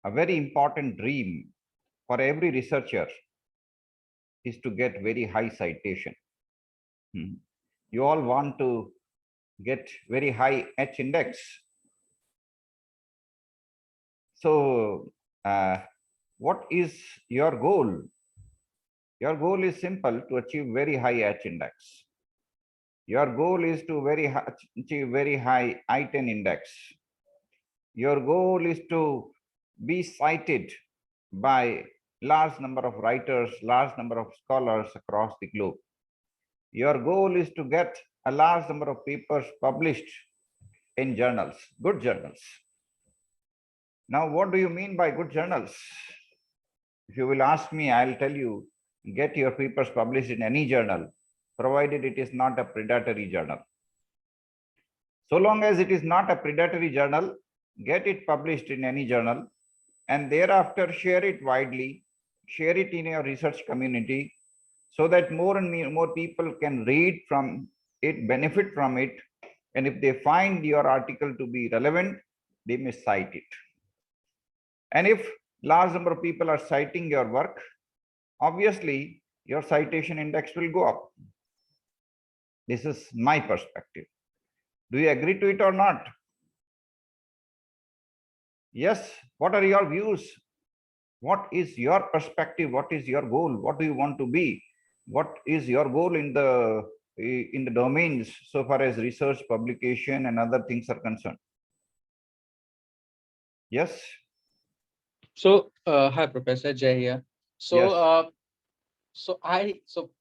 a very important dream for every researcher is to get very high citation. You all want to get very high H index. So what is your goal? Your goal is simple: to achieve very high H index. Your goal is to achieve very high I-10 index. Your goal is to be cited by large number of writers, large number of scholars across the globe. Your goal is to get a large number of papers published in journals, good journals. Now, what do you mean by good journals? If you will ask me, I'll tell you, get your papers published in any journal, provided it is not a predatory journal. So long as it is not a predatory journal, get it published in any journal, and thereafter share it widely, share it in your research community, so that more and more people can read from it, benefit from it, and if they find your article to be relevant, they may cite it. And if large number of people are citing your work, obviously your citation index will go up. This is my perspective. Do you agree to it or not? Yes. What are your views? What is your perspective? What is your goal? What do you want to be? What is your goal in the domains so far as research, publication, and other things are concerned? Yes. So, hi, Professor Jay here. So, yes. So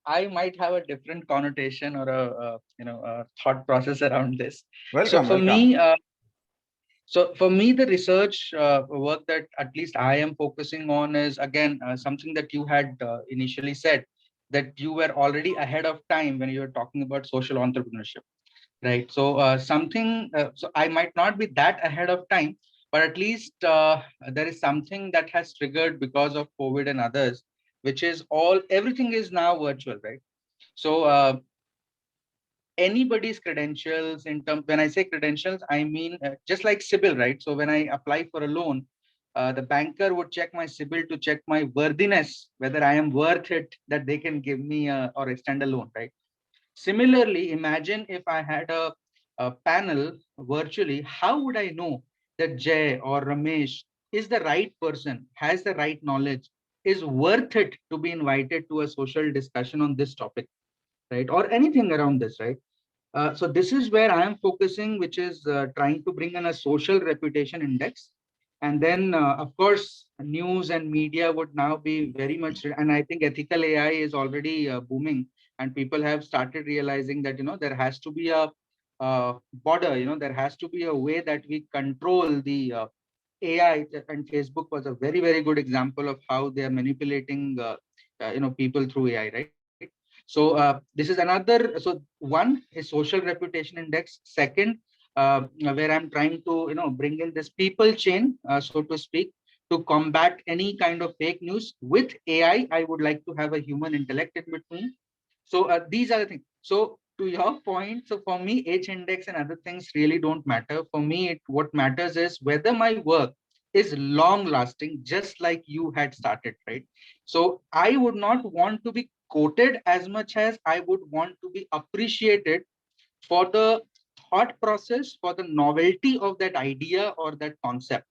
I might have a different connotation or a thought process around this. Welcome. So for me, the research work that at least I am focusing on is again something that you had initially said, that you were already ahead of time when you were talking about social entrepreneurship, right? So so I might not be that ahead of time, but at least there is something that has triggered because of COVID and others, which is everything is now virtual, right? So anybody's credentials, in terms, when I say credentials, I mean just like CIBIL, right? So when I apply for a loan, the banker would check my CIBIL to check my worthiness, whether I am worth it, that they can give me or extend a loan, right? Similarly, imagine if I had a panel virtually, how would I know that Jay or Ramesh is the right person, has the right knowledge, is worth it to be invited to a social discussion on this topic, right? Or anything around this, right? So this is where I am focusing, which is trying to bring in a social reputation index. And then, of course, news and media would now be very much, and I think ethical AI is already booming, and people have started realizing that, there has to be a border, there has to be a way that we control the AI, and Facebook was a very, very good example of how they are manipulating, people through AI, right? So this is another. So one is social reputation index. Second, where I'm trying to, bring in this people chain, so to speak, to combat any kind of fake news with AI. I would like to have a human intellect in between. So these are the things. So to your point, so for me, H index and other things really don't matter. For me, what matters is whether my work is long lasting, just like you had started, right? So I would not want to be quoted as much as I would want to be appreciated for the thought process, for the novelty of that idea or that concept.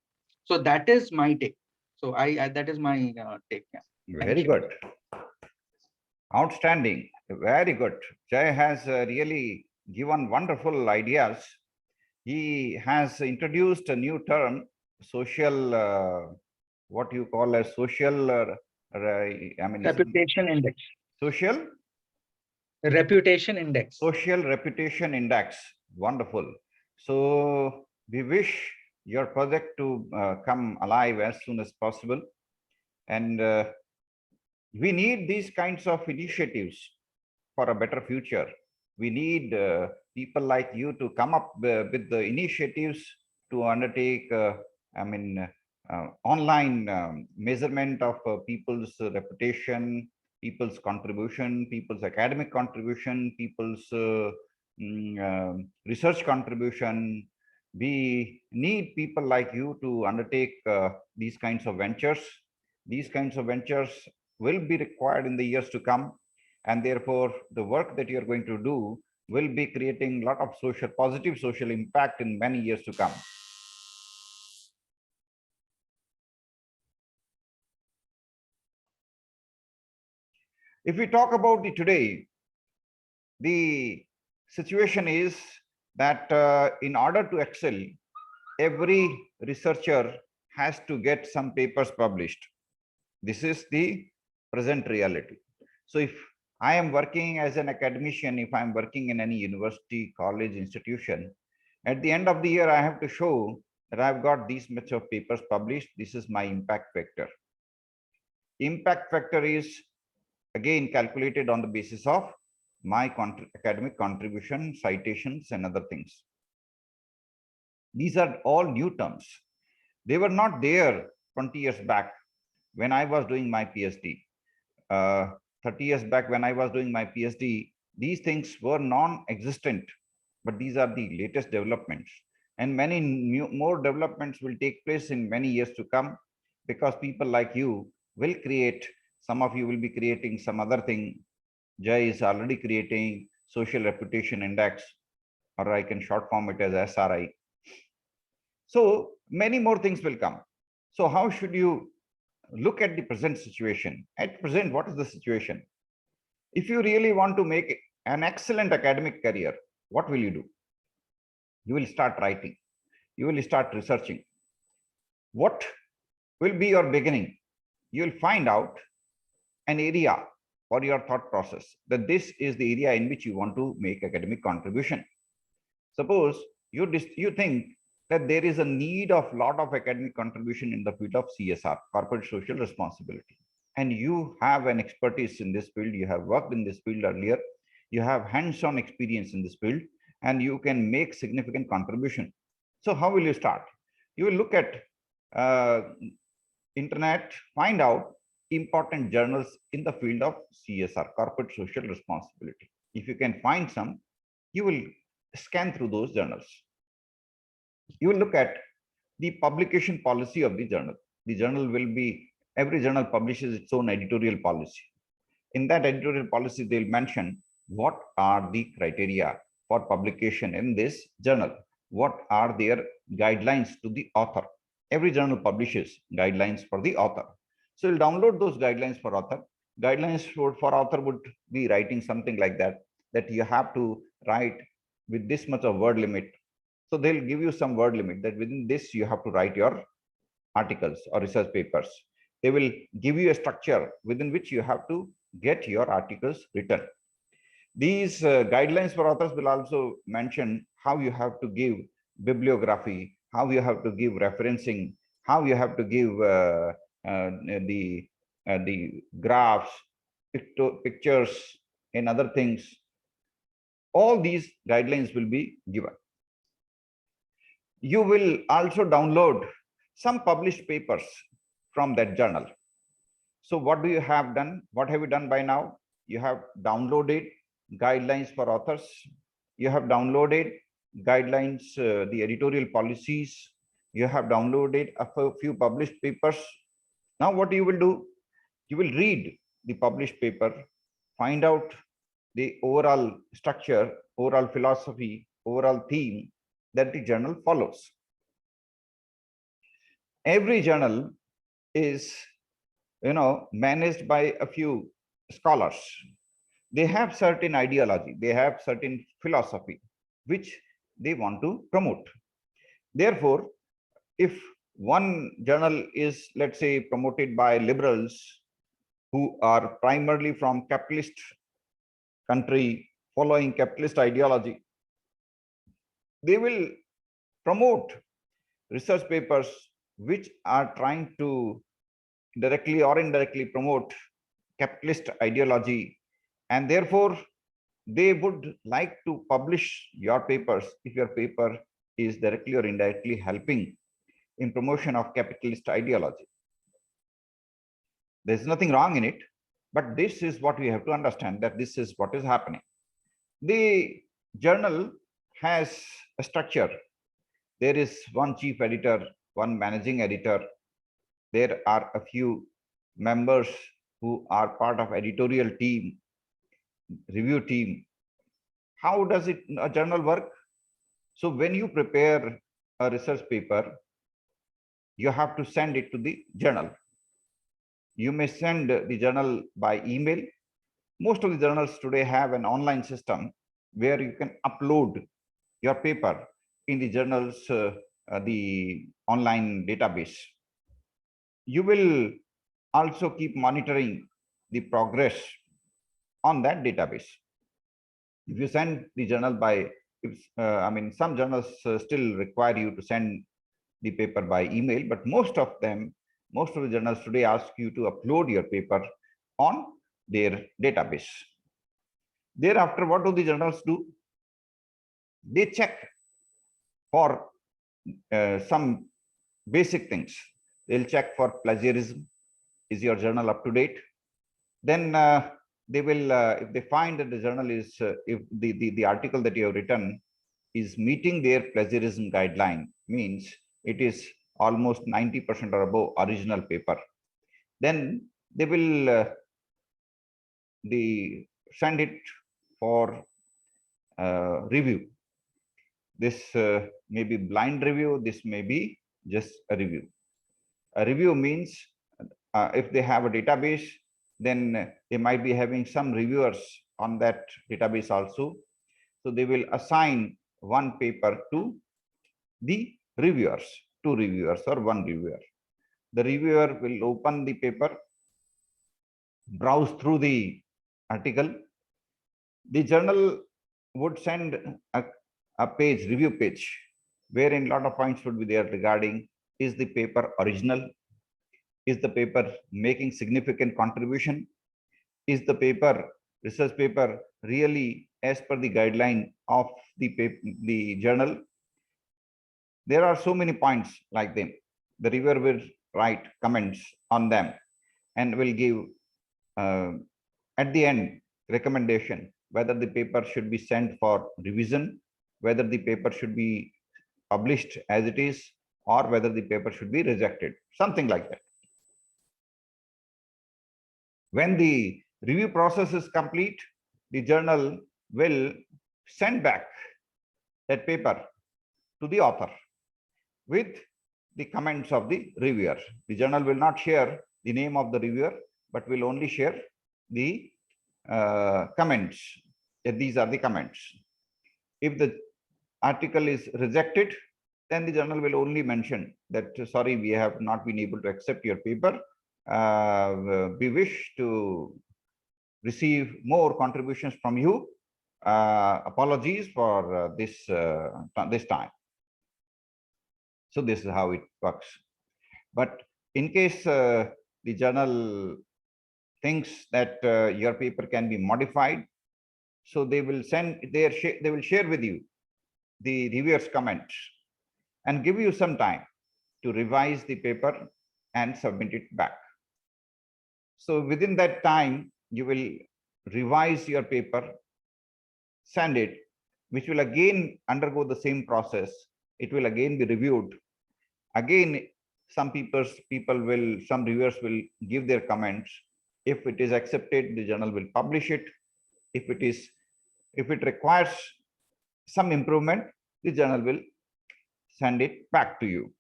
So that is my take. So I that is my take. Yeah. Very good. Outstanding. Very good. Jay has really given wonderful ideas. He has introduced a new term, social, what you call as social, Reputation index. Social? Reputation index. Social reputation index. Wonderful. So we wish your project to come alive as soon as possible. And we need these kinds of initiatives for a better future. We need people like you to come up with the initiatives to undertake, online measurement of people's reputation, people's contribution, people's academic contribution, people's research contribution, We need people like you to undertake these kinds of ventures. These kinds of ventures will be required in the years to come, and therefore the work that you're going to do will be creating a lot of positive social impact in many years to come. If we talk about the today, the situation is that in order to excel, every researcher has to get some papers published. This is the present reality. So if I am working as an academician, if I'm working in any university, college, institution, at the end of the year, I have to show that I've got these much of papers published. This is my impact factor. Impact factor is again calculated on the basis of my academic contribution, citations, and other things. These are all new terms. They were not there 20 years back when I was doing my PhD. 30 years back when I was doing my PhD, these things were non-existent, but these are the latest developments. And many more developments will take place in many years to come, because people like you will create, some of you will be creating some other thing. Jay is already creating social reputation index, or I can short form it as SRI. So many more things will come. So how should you look at the present situation? At present, what is the situation? If you really want to make an excellent academic career, what will you do? You will start writing. You will start researching. What will be your beginning? You will find out an area for your thought process, that this is the area in which you want to make academic contribution. Suppose you think that there is a need of lot of academic contribution in the field of CSR, corporate social responsibility, and you have an expertise in this field, you have worked in this field earlier, you have hands-on experience in this field, and you can make significant contribution. So how will you start? You will look at internet, find out important journals in the field of CSR, corporate social responsibility. If you can find some, you will scan through those journals. You will look at the publication policy of the journal. The journal will be, every journal publishes its own editorial policy. In that editorial policy, they'll mention what are the criteria for publication in this journal. What are their guidelines to the author? Every journal publishes guidelines for the author. So you'll download those guidelines for author. Guidelines for author would be writing something like that you have to write with this much of word limit. So they'll give you some word limit that within this you have to write your articles or research papers. They will give you a structure within which you have to get your articles written. These guidelines for authors will also mention how you have to give bibliography, how you have to give referencing, how you have to give the graphs, pictures, and other things. All these guidelines will be given. You will also download some published papers from that journal. So what do you have done? What have you done by now? You have downloaded guidelines for authors. You have downloaded guidelines, the editorial policies. You have downloaded a few published papers. Now what you will do? You will read the published paper, find out the overall structure, overall philosophy, overall theme that the journal follows. Every journal is, managed by a few scholars. They have certain ideology, they have certain philosophy, which they want to promote. Therefore, if one journal is, let's say, promoted by liberals who are primarily from capitalist country, following capitalist ideology, they will promote research papers which are trying to directly or indirectly promote capitalist ideology, and therefore they would like to publish your papers if your paper is directly or indirectly helping in promotion of capitalist ideology. There's nothing wrong in it, but this is what we have to understand, that this is what is happening. The journal has a structure. there is one chief editor, one managing editor. There are a few members who are part of editorial team, review team. How does a journal work? So when you prepare a research paper, you have to send it to the journal. You may send the journal by email. Most of the journals today have an online system where you can upload your paper in the journal's the online database. You will also keep monitoring the progress on that database. If you send the journal by, I mean, some journals still require you to send the paper by email, but most of the journals today ask you to upload your paper on their database. Thereafter, what do the journals do? They check for some basic things. They'll check for plagiarism. Is your journal up to date? Then they will, if they find that the journal is, if the article that you have written is meeting their plagiarism guideline, means it is almost 90% or above original paper, then they will send it for review. This may be blind review, this may be just a review. A review means if they have a database, then they might be having some reviewers on that database also. So they will assign one paper to the reviewers, two reviewers or one reviewer. The reviewer will open the paper, browse through the article. The journal would send a page, review page, wherein a lot of points would be there regarding, is the paper original? Is the paper making significant contribution? Is the paper, research paper, really as per the guideline of the journal? There are so many points like them. The reviewer will write comments on them and will give at the end recommendation whether the paper should be sent for revision, whether the paper should be published as it is, or whether the paper should be rejected, something like that. When the review process is complete, the journal will send back that paper to the author with the comments of the reviewer. The journal will not share the name of the reviewer, but will only share the comments. These are the comments. If the article is rejected, then the journal will only mention that, sorry, we have not been able to accept your paper. We wish to receive more contributions from you. Apologies for this time. So this is how it works. But in case the journal thinks that your paper can be modified, so they will they will share with you the reviewer's comments and give you some time to revise the paper and submit it back. So within that time, you will revise your paper, send it, which will again undergo the same process. It will again be reviewed. Again, some reviewers will give their comments. If it is accepted, the journal will publish it. If it requires some improvement, the journal will send it back to you,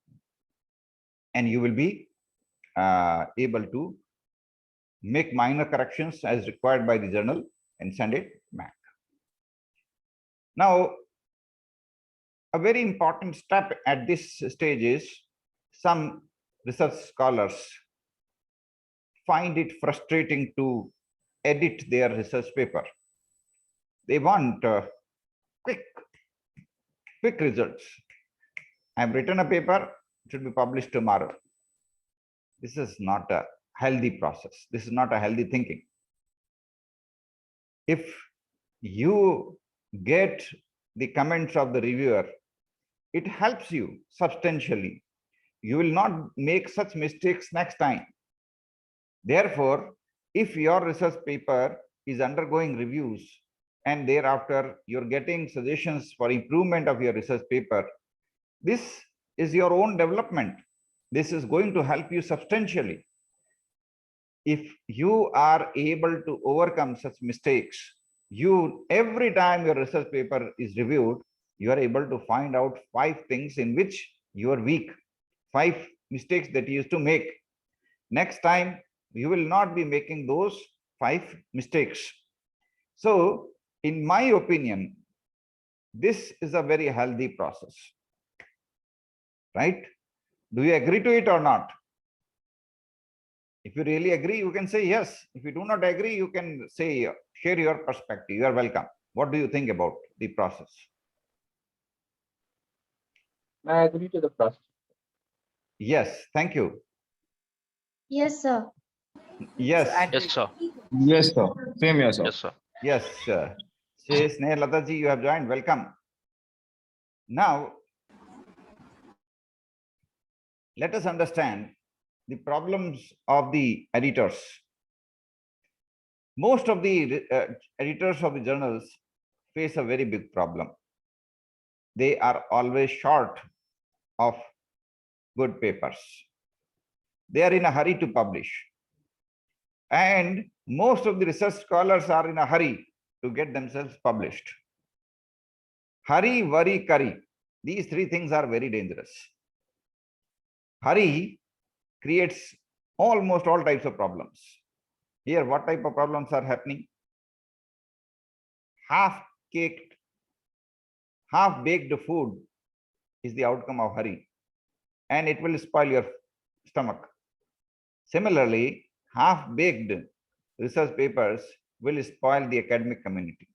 and you will be able to make minor corrections as required by the journal and send it back. Now, a very important step at this stage is some research scholars find it frustrating to edit their research paper. They want quick results. I've written a paper, it should be published tomorrow. This is not a healthy process. This is not a healthy thinking. If you get the comments of the reviewer, it helps you substantially. You will not make such mistakes next time. Therefore, if your research paper is undergoing reviews and thereafter you're getting suggestions for improvement of your research paper, This is your own development. This is going to help you substantially. If you are able to overcome such mistakes, you every time your research paper is reviewed, you are able to find out 5 things in which you are weak, 5 mistakes that you used to make. Next time, you will not be making those 5 mistakes. So, in my opinion, this is a very healthy process, right? Do you agree to it or not? If you really agree, you can say yes. If you do not agree, you can say, share your perspective. You are welcome. What do you think about the process? I agree to the process. Yes, thank you. Yes, sir. Yes, Yes, sir. Yes, sir. Same here, sir. Yes, sir. yes. Say Sneh Lataji, you have joined. Welcome. Now, let us understand the problems of the editors. Most of the editors of the journals face a very big problem. They are always short of good papers. They are in a hurry to publish. And most of the research scholars are in a hurry to get themselves published. Hurry, worry, curry. These 3 things are very dangerous. Hurry creates almost all types of problems. Here, what type of problems are happening? Half-baked food is the outcome of hurry, and it will spoil your stomach. Similarly, half-baked research papers will spoil the academic community.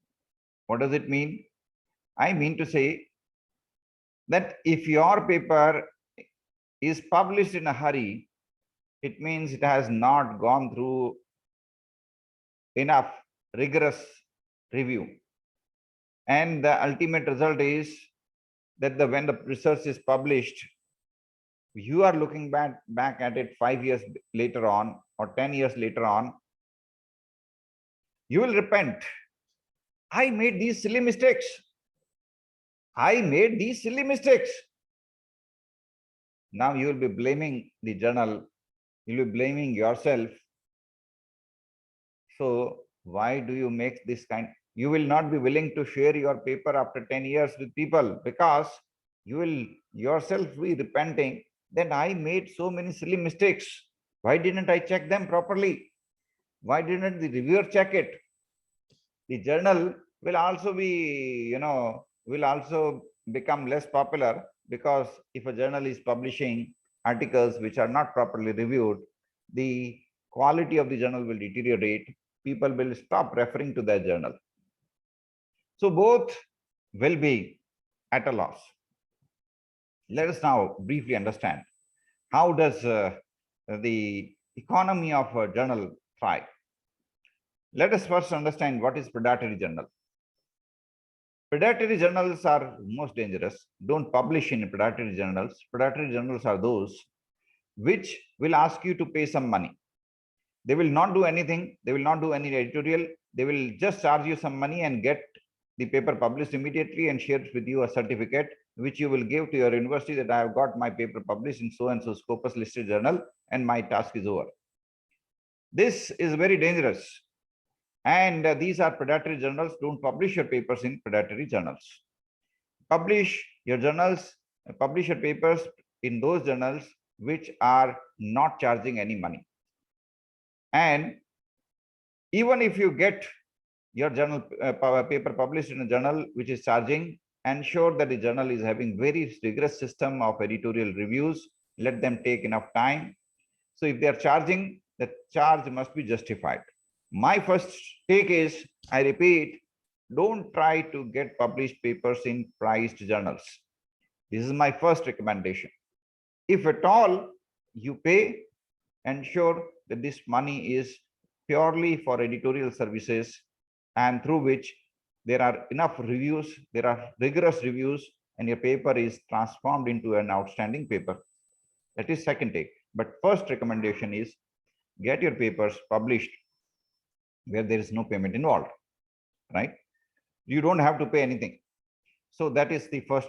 What does it mean? I mean to say that if your paper is published in a hurry, it means it has not gone through enough rigorous review. And the ultimate result is that when the research is published, you are looking back at it 5 years later on or 10 years later on, you will repent. I made these silly mistakes. I made these silly mistakes. Now you will be blaming the journal. You'll be blaming yourself. So why do you make this kind? You will not be willing to share your paper after 10 years with people because you will yourself be repenting that I made so many silly mistakes. Why didn't I check them properly? Why didn't the reviewer check it? The journal will also be, will also become less popular because if a journal is publishing articles which are not properly reviewed, the quality of the journal will deteriorate. People will stop referring to that journal. So both will be at a loss. Let us now briefly understand how does the economy of a journal thrive. Let us first understand what is predatory journal. Predatory journals are most dangerous. Don't publish in predatory journals. Predatory journals are those which will ask you to pay some money. They will not do anything. They will not do any editorial. They will just charge you some money and get the paper published immediately and share with you a certificate which you will give to your university that I have got my paper published in so and so Scopus listed journal and my task is over. This is very dangerous. And these are predatory journals. Don't publish your papers in predatory journals. Publish your journals, publish your papers in those journals which are not charging any money. And even if you get your journal paper published in a journal which is charging, ensure that the journal is having very rigorous system of editorial reviews. Let them take enough time. So if they are charging, the charge must be justified. My first take is, I repeat, don't try to get published papers in priced journals. This is my first recommendation. If at all you pay, ensure that this money is purely for editorial services and through which there are enough reviews, there are rigorous reviews, and your paper is transformed into an outstanding paper. That is second take. But first recommendation is get your papers published where there is no payment involved, right? You don't have to pay anything. So that is the first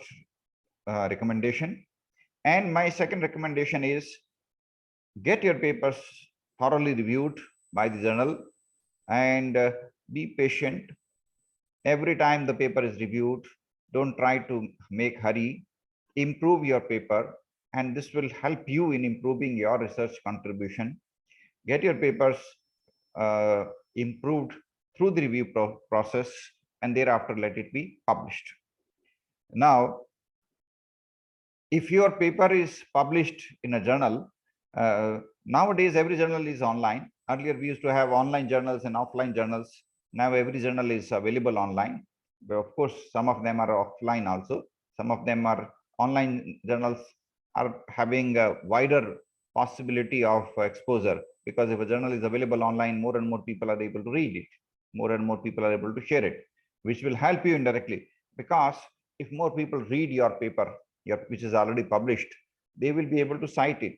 recommendation. And my second recommendation is get your papers thoroughly reviewed by the journal and be patient. Every time the paper is reviewed, don't try to make hurry, improve your paper, and this will help you in improving your research contribution. Get your papers improved through the review process, and thereafter let it be published. Now, if your paper is published in a journal, nowadays every journal is online. Earlier we used to have online journals and offline journals. Now every journal is available online. But of course, some of them are offline also. Some of them are online journals are having a wider possibility of exposure, because if a journal is available online, more and more people are able to read it. More and more people are able to share it, which will help you indirectly. Because if more people read your paper, which is already published, they will be able to cite it.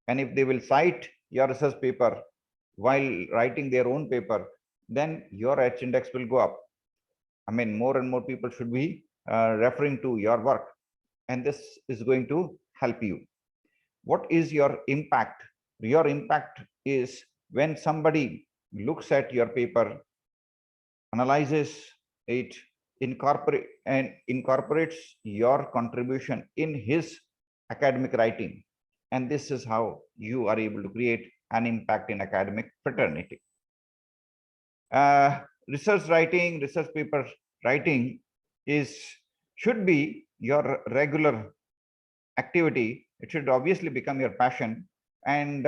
And if they will cite your research paper while writing their own paper, then your H index will go up. I mean, more and more people should be referring to your work, and this is going to help you. What is your impact? Your impact is when somebody looks at your paper, analyzes it, incorporates your contribution in his academic writing. And this is how you are able to create an impact in academic fraternity. Research writing, research paper writing should be your regular activity. It should obviously become your passion. And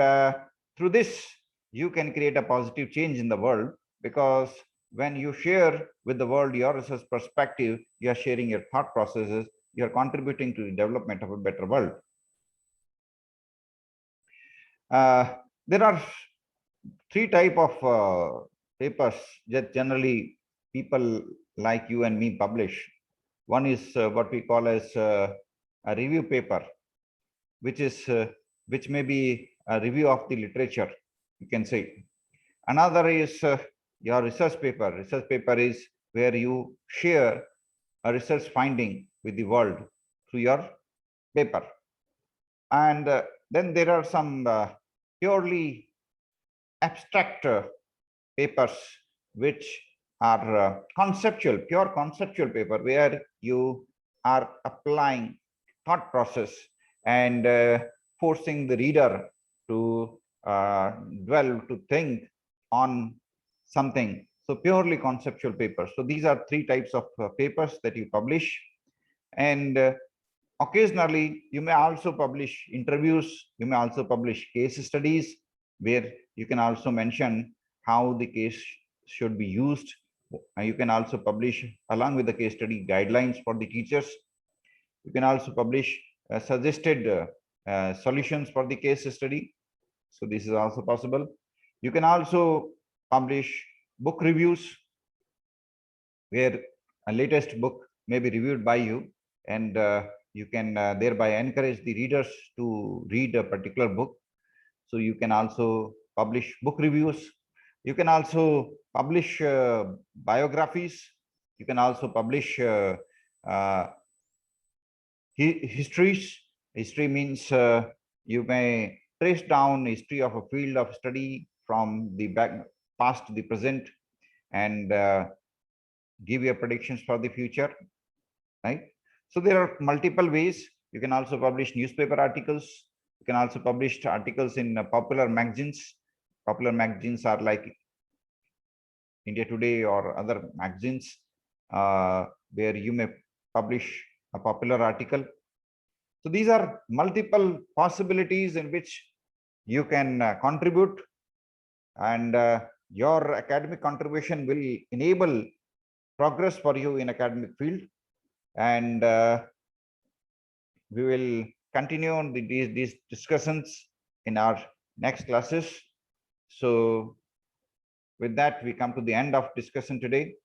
through this, you can create a positive change in the world, because when you share with the world your research perspective, you are sharing your thought processes, you are contributing to the development of a better world. There are three types of papers that generally people like you and me publish. One is what we call as a review paper, which may be a review of the literature, you can say. Another is your research paper. Research paper is where you share a research finding with the world through your paper. And then there are some purely abstract papers, which are conceptual, pure conceptual paper, where you are applying thought process and forcing the reader to dwell, to think on something. So purely conceptual papers. So these are three types of papers that you publish. And occasionally you may also publish interviews, you may also publish case studies, where you can also mention how the case should be used. You can also publish, along with the case study, guidelines for the teachers. You can also publish suggested solutions for the case study. So this is also possible. You can also publish book reviews, where a latest book may be reviewed by you, and you can thereby encourage the readers to read a particular book. So you can also publish book reviews. You can also publish biographies. You can also publish histories. History means you may trace down history of a field of study from the past to the present, and give your predictions for the future, right? So there are multiple ways. You can also publish newspaper articles. You can also publish articles in popular magazines. Popular magazines are like India Today or other magazines, where you may publish a popular article. So these are multiple possibilities in which you can contribute, and your academic contribution will enable progress for you in academic field. And we will continue on these discussions in our next classes. So with that, we come to the end of discussion today.